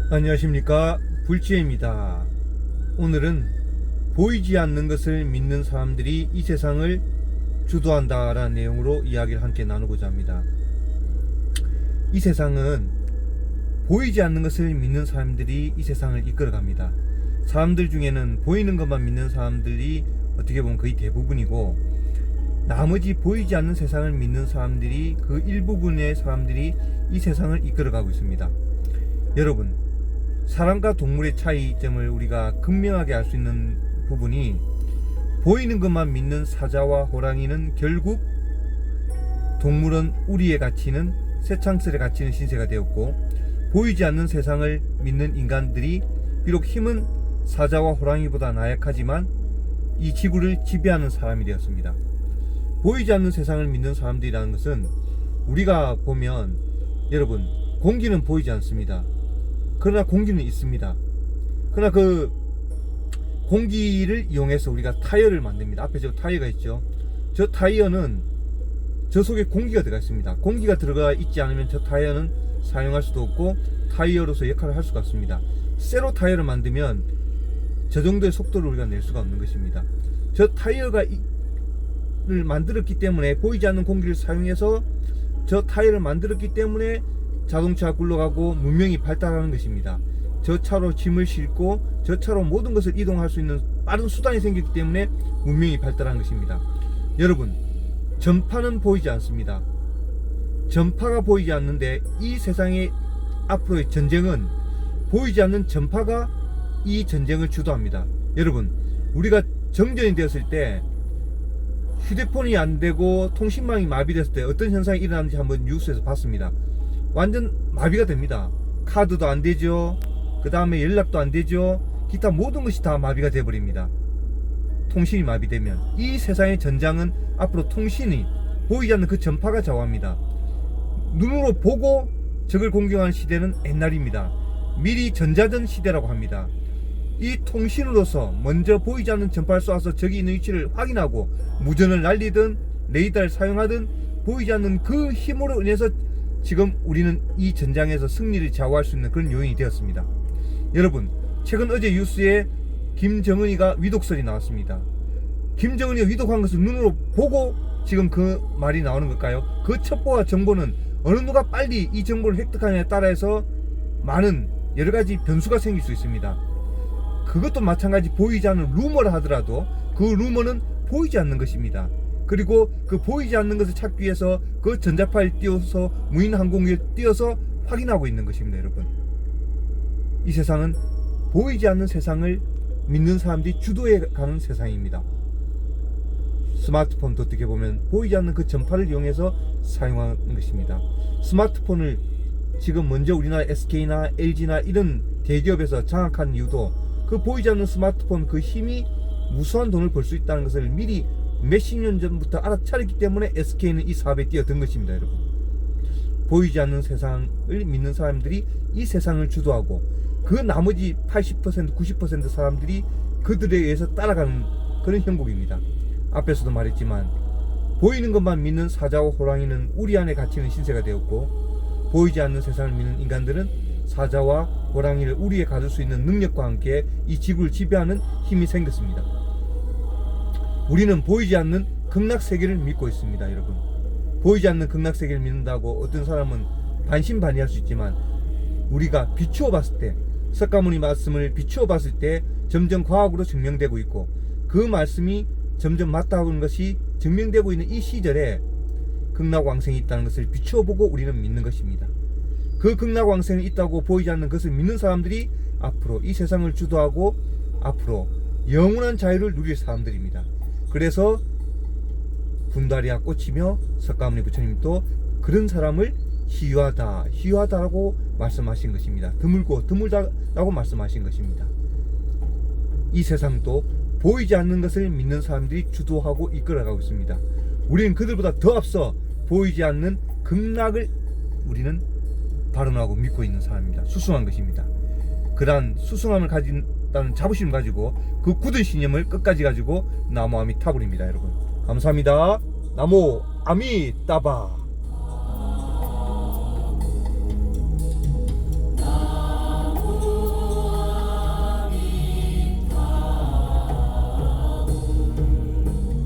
안녕하십니까, 불지혜입니다. 오늘은 보이지 않는 것을 믿는 사람들이 이 세상을 주도한다 라는 내용으로 이야기를 함께 나누고자 합니다. 이 세상은 보이지 않는 것을 믿는 사람들이 이 세상을 이끌어갑니다. 사람들 중에는 보이는 것만 믿는 사람들이 어떻게 보면 거의 대부분이고, 나머지 보이지 않는 세상을 믿는 사람들이 그 일부분의 사람들이 이 세상을 이끌어가고 있습니다. 여러분, 사람과 동물의 차이점을 우리가 극명하게 알 수 있는 부분이, 보이는 것만 믿는 사자와 호랑이는 결국 동물은 우리에 갇히는 새창살에 갇히는 신세가 되었고, 보이지 않는 세상을 믿는 인간들이 비록 힘은 사자와 호랑이보다 나약하지만 이 지구를 지배하는 사람이 되었습니다. 보이지 않는 세상을 믿는 사람들이라는 것은, 우리가 보면 여러분, 공기는 보이지 않습니다. 그러나 공기는 있습니다. 그러나 그 공기를 이용해서 우리가 타이어를 만듭니다. 앞에 저 타이어가 있죠. 저 타이어는 저 속에 공기가 들어가 있습니다. 공기가 들어가 있지 않으면 저 타이어는 사용할 수도 없고 타이어로서 역할을 할 수가 없습니다. 쇠로 타이어를 만들면 저 정도의 속도를 우리가 낼 수가 없는 것입니다. 저 타이어가 를 만들었기 때문에, 보이지 않는 공기를 사용해서 저 타이어를 만들었기 때문에 자동차가 굴러가고 문명이 발달하는 것입니다. 저 차로 짐을 싣고 저 차로 모든 것을 이동할 수 있는 빠른 수단이 생겼기 때문에 문명이 발달한 것입니다. 여러분, 전파는 보이지 않습니다. 전파가 보이지 않는데, 이 세상의 앞으로의 전쟁은 보이지 않는 전파가 이 전쟁을 주도합니다. 여러분, 우리가 정전이 되었을 때, 휴대폰이 안 되고 통신망이 마비됐을 때 어떤 현상이 일어나는지 한번 뉴스에서 봤습니다. 완전 마비가 됩니다. 카드도 안 되죠. 그 다음에 연락도 안 되죠. 기타 모든 것이 다 마비가 되어버립니다. 통신이 마비되면. 이 세상의 전장은 앞으로 통신이 보이지 않는 그 전파가 좌우합니다. 눈으로 보고 적을 공격하는 시대는 옛날입니다. 미리 전자전 시대라고 합니다. 이 통신으로서 먼저 보이지 않는 전파를 쏘아서 적이 있는 위치를 확인하고 무전을 날리든 레이더를 사용하든 보이지 않는 그 힘으로 인해서 지금 우리는 이 전장에서 승리를 좌우할 수 있는 그런 요인이 되었습니다. 여러분, 최근 어제 뉴스에 김정은이가 위독설이 나왔습니다. 김정은이가 위독한 것을 눈으로 보고 지금 그 말이 나오는 걸까요? 그 첩보와 정보는 어느 누가 빨리 이 정보를 획득하느냐에 따라서 많은 여러가지 변수가 생길 수 있습니다. 그것도 마찬가지 보이지 않는 루머를 하더라도 그 루머는 보이지 않는 것입니다. 그리고 그 보이지 않는 것을 찾기 위해서 그 전자파를 띄워서 무인항공기에 띄워서 확인하고 있는 것입니다. 여러분, 이 세상은 보이지 않는 세상을 믿는 사람들이 주도해 가는 세상입니다. 스마트폰도 어떻게 보면 보이지 않는 그 전파를 이용해서 사용하는 것입니다. 스마트폰을 지금 먼저 우리나라 SK나 LG나 이런 대기업에서 장악한 이유도, 그 보이지 않는 스마트폰 그 힘이 무수한 돈을 벌 수 있다는 것을 미리 몇십 년 전부터 알아차렸기 때문에 SK는 이 사업에 뛰어든 것입니다. 여러분, 보이지 않는 세상을 믿는 사람들이 이 세상을 주도하고, 그 나머지 80% 90% 사람들이 그들에 의해서 따라가는 그런 형국입니다. 앞에서도 말했지만, 보이는 것만 믿는 사자와 호랑이는 우리 안에 갇히는 신세가 되었고, 보이지 않는 세상을 믿는 인간들은 사자와 호랑이를 우리에 가둘 수 있는 능력과 함께 이 지구를 지배하는 힘이 생겼습니다. 우리는 보이지 않는 극락세계를 믿고 있습니다. 여러분, 보이지 않는 극락세계를 믿는다고 어떤 사람은 반신반의할 수 있지만, 우리가 비추어 봤을 때, 석가모니 말씀을 비추어 봤을 때 점점 과학으로 증명되고 있고, 그 말씀이 점점 맞다고 하는 것이 증명되고 있는 이 시절에 극락왕생이 있다는 것을 비추어 보고 우리는 믿는 것입니다. 그 극락왕생이 있다고 보이지 않는 것을 믿는 사람들이 앞으로 이 세상을 주도하고 앞으로 영원한 자유를 누릴 사람들입니다. 그래서 분다리와 꽃이며 석가모니 부처님도 그런 사람을 희유하다라고 말씀하신 것입니다. 드물고 드물다라고 말씀하신 것입니다. 이 세상도 보이지 않는 것을 믿는 사람들이 주도하고 이끌어가고 있습니다. 우리는 그들보다 더 앞서 보이지 않는 극락을 우리는 발언하고 믿고 있는 사람입니다. 수승한 것입니다. 그러한 수승함을 가진다는 자부심을 가지고 그 굳은 신념을 끝까지 가지고 나무 아미타불입니다. 여러분, 감사합니다. 나무 아미따바.